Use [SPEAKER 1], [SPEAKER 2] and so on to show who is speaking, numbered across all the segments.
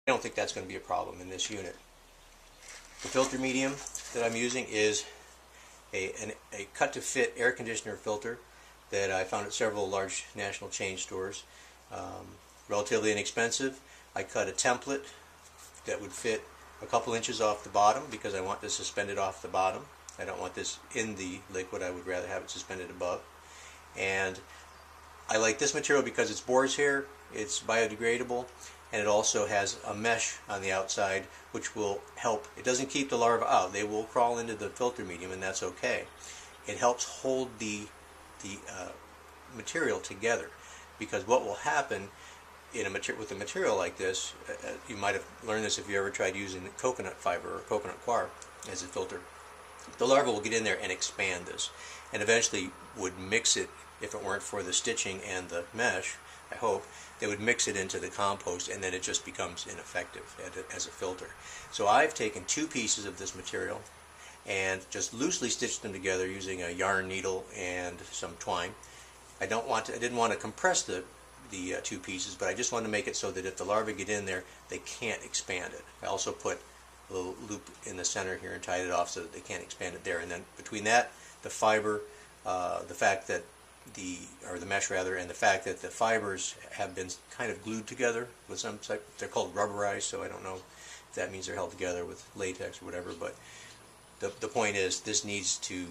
[SPEAKER 1] I don't think that's going to be a problem in this unit. The filter medium that I'm using is a cut-to-fit air conditioner filter that I found at several large national chain stores. Relatively inexpensive. I cut a template that would fit a couple inches off the bottom because I want this suspended off the bottom. I don't want this in the liquid. I would rather have it suspended above. And I like this material because it's boar's hair, it's biodegradable, and it also has a mesh on the outside which will help. It doesn't keep the larvae out. They will crawl into the filter medium, and that's okay. It helps hold the material together, because what will happen with a material like this, you might have learned this if you ever tried using coconut fiber or coconut coir as a filter. The larva will get in there and expand this, and eventually would mix it. If it weren't for the stitching and the mesh, I hope, they would mix it into the compost, and then it just becomes ineffective as a filter. So I've taken two pieces of this material and just loosely stitched them together using a yarn needle and some twine. I didn't want to compress the two pieces, but I just wanted to make it so that if the larvae get in there, they can't expand it. I also put a little loop in the center here and tied it off so that they can't expand it there. And then between that, the fiber, the fact that the mesh rather, and the fact that the fibers have been kind of glued together with some type, they're called rubberized, so I don't know if that means they're held together with latex or whatever, but the point is this needs to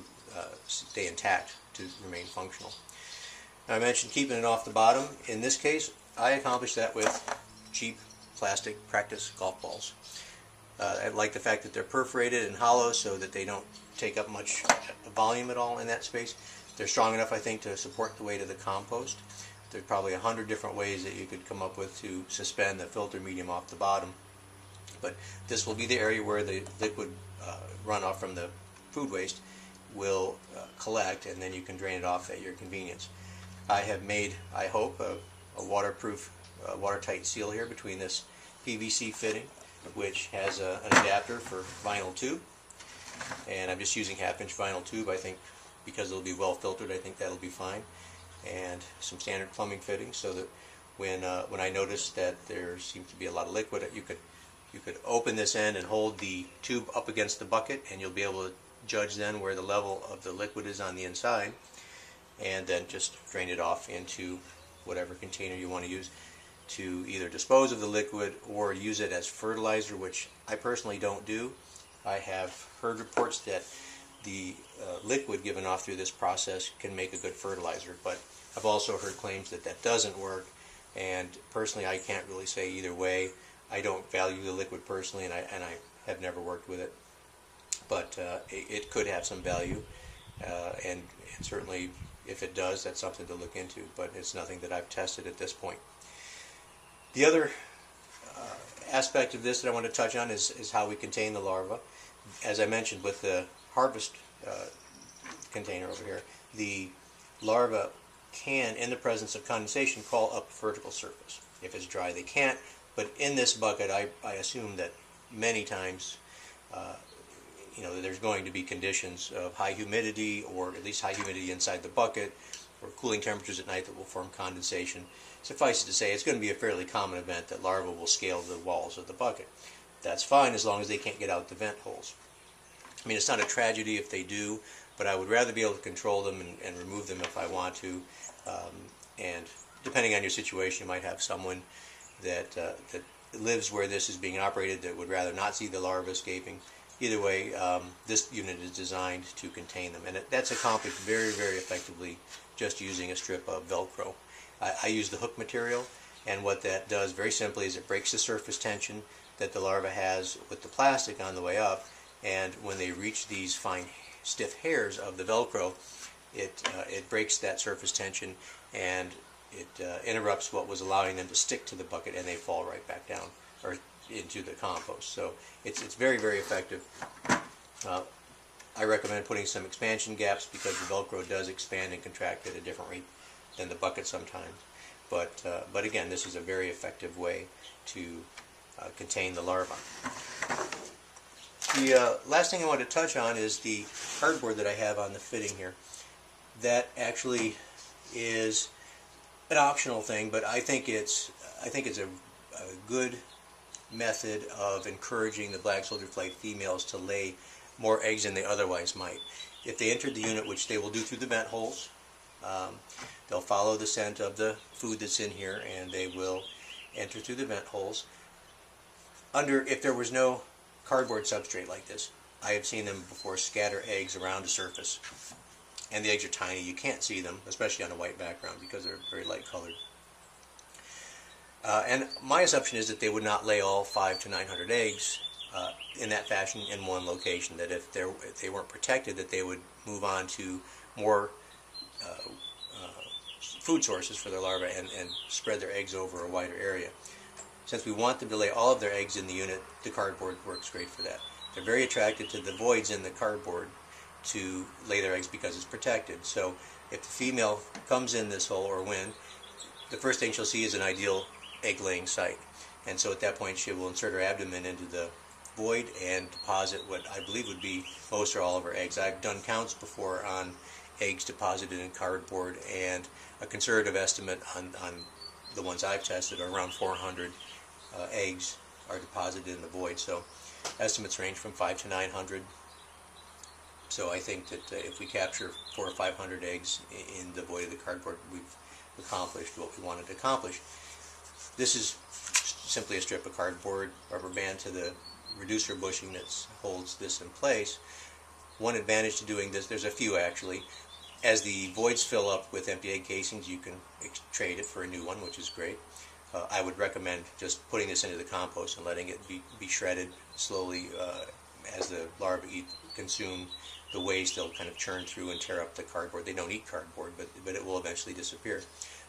[SPEAKER 1] stay intact to remain functional. Now, I mentioned keeping it off the bottom. In this case, I accomplished that with cheap plastic practice golf balls. I like the fact that they're perforated and hollow so that they don't take up much volume at all in that space. They're strong enough, I think, to support the weight of the compost. There's probably 100 different ways that you could come up with to suspend the filter medium off the bottom. But this will be the area where the liquid runoff from the food waste will collect, and then you can drain it off at your convenience. I have made, I hope, a waterproof, watertight seal here between this PVC fitting, which has an adapter for vinyl tube, and I'm just using half-inch vinyl tube. I think because it'll be well filtered, I think that'll be fine, and some standard plumbing fittings so that when I notice that there seems to be a lot of liquid, you could open this end and hold the tube up against the bucket, and you'll be able to judge then where the level of the liquid is on the inside, and then just drain it off into whatever container you want to use to either dispose of the liquid or use it as fertilizer, which I personally don't do. I have heard reports that the liquid given off through this process can make a good fertilizer, but I've also heard claims that that doesn't work, and personally I can't really say either way. I don't value the liquid personally, and I have never worked with it, but it could have some value, and certainly if it does, that's something to look into, but it's nothing that I've tested at this point. The other aspect of this that I want to touch on is how we contain the larva. As I mentioned with the harvest container over here, the larva can, in the presence of condensation, crawl up a vertical surface. If it's dry, they can't, but in this bucket, I assume that many times there's going to be conditions of high humidity, or at least high humidity inside the bucket, or cooling temperatures at night that will form condensation. Suffice it to say, it's going to be a fairly common event that larvae will scale the walls of the bucket. That's fine as long as they can't get out the vent holes. I mean, it's not a tragedy if they do, but I would rather be able to control them and remove them if I want to. And depending on your situation, you might have someone that lives where this is being operated that would rather not see the larvae escaping. Either way, this unit is designed to contain them, and that's accomplished very, very effectively just using a strip of Velcro. I use the hook material, and what that does very simply is it breaks the surface tension that the larva has with the plastic on the way up, and when they reach these fine stiff hairs of the Velcro, it breaks that surface tension, and it interrupts what was allowing them to stick to the bucket, and they fall right back down or into the compost. So it's very, very effective. I recommend putting some expansion gaps because the Velcro does expand and contract at a different rate than the bucket sometimes. But again, this is a very effective way to contain the larva. The last thing I want to touch on is the cardboard that I have on the fitting here. That actually is an optional thing, but I think it's a good method of encouraging the black soldier fly females to lay more eggs than they otherwise might. If they enter the unit, which they will do through the vent holes, they'll follow the scent of the food that's in here, and they will enter through the vent holes. If there was no cardboard substrate like this, I have seen them before scatter eggs around the surface. And the eggs are tiny. You can't see them, especially on a white background, because they're very light colored. And my assumption is that they would not lay all 500 to 900 eggs in that fashion in one location. That if they weren't protected, that they would move on to more food sources for their larvae and spread their eggs over a wider area. Since we want them to lay all of their eggs in the unit, the cardboard works great for that. They're very attracted to the voids in the cardboard to lay their eggs because it's protected. So if the female comes in this hole or when, the first thing she'll see is an ideal egg-laying site. And so at that point she will insert her abdomen into the void and deposit what I believe would be most or all of her eggs. I've done counts before on eggs deposited in cardboard, and a conservative estimate on the ones I've tested are around 400 eggs are deposited in the void. So estimates range from 500 to 900. So I think that if we capture 400 or 500 eggs in the void of the cardboard, we've accomplished what we wanted to accomplish. This is simply a strip of cardboard, rubber band to the reducer bushing that holds this in place. One advantage to doing this, there's a few actually. As the voids fill up with empty egg casings, you can trade it for a new one, which is great. I would recommend just putting this into the compost and letting it be shredded slowly as the larvae consume the waste. They'll kind of churn through and tear up the cardboard. They don't eat cardboard, but it will eventually disappear.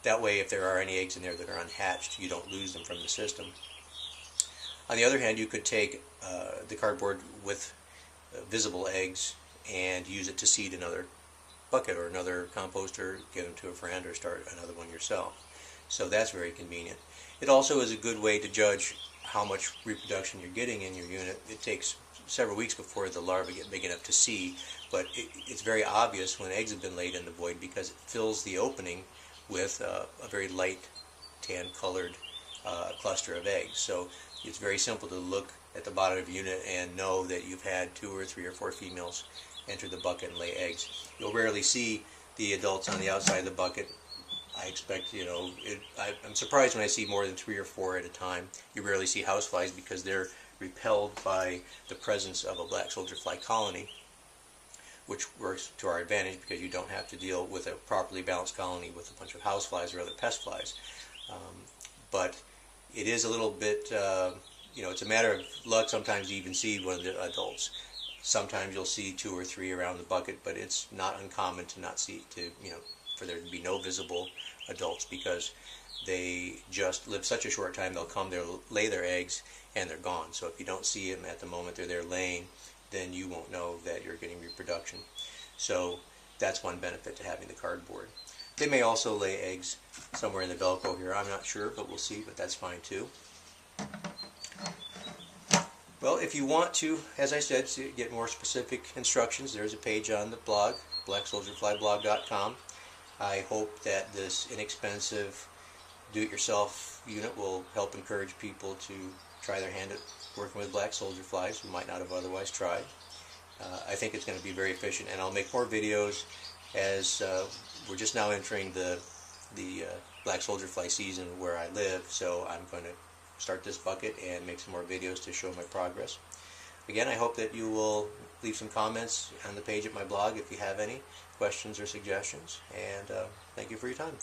[SPEAKER 1] That way, if there are any eggs in there that are unhatched, you don't lose them from the system. On the other hand, you could take the cardboard with visible eggs and use it to seed another bucket or another composter, give them to a friend, or start another one yourself. So that's very convenient. It also is a good way to judge how much reproduction you're getting in your unit. It takes several weeks before the larvae get big enough to see, but it's very obvious when eggs have been laid in the void because it fills the opening with a very light tan colored cluster of eggs. So it's very simple to look at the bottom of your unit and know that you've had 2 or 3 or 4 females enter the bucket and lay eggs. You'll rarely see the adults on the outside of the bucket. I expect, I'm surprised when I see more than 3 or 4 at a time. You rarely see houseflies because they're repelled by the presence of a black soldier fly colony, which works to our advantage because you don't have to deal with a properly balanced colony with a bunch of houseflies or other pest flies. But it is a little bit, it's a matter of luck sometimes to even see one of the adults. Sometimes you'll see 2 or 3 around the bucket, but it's not uncommon to not see, for there to be no visible adults because they just live such a short time. They'll come there, lay their eggs, and they're gone. So if you don't see them at the moment they're there laying, then you won't know that you're getting reproduction. So that's one benefit to having the cardboard. They may also lay eggs somewhere in the Velcro here. I'm not sure, but we'll see, but that's fine too. Well, if you want to, as I said, get more specific instructions, there's a page on the blog, blacksoldierflyblog.com. I hope that this inexpensive do-it-yourself unit will help encourage people to try their hand at working with black soldier flies who might not have otherwise tried. I think it's going to be very efficient, and I'll make more videos as we're just now entering the black soldier fly season where I live, so I'm going to start this bucket and make some more videos to show my progress. Again, I hope that you will leave some comments on the page at my blog if you have any questions or suggestions, and thank you for your time.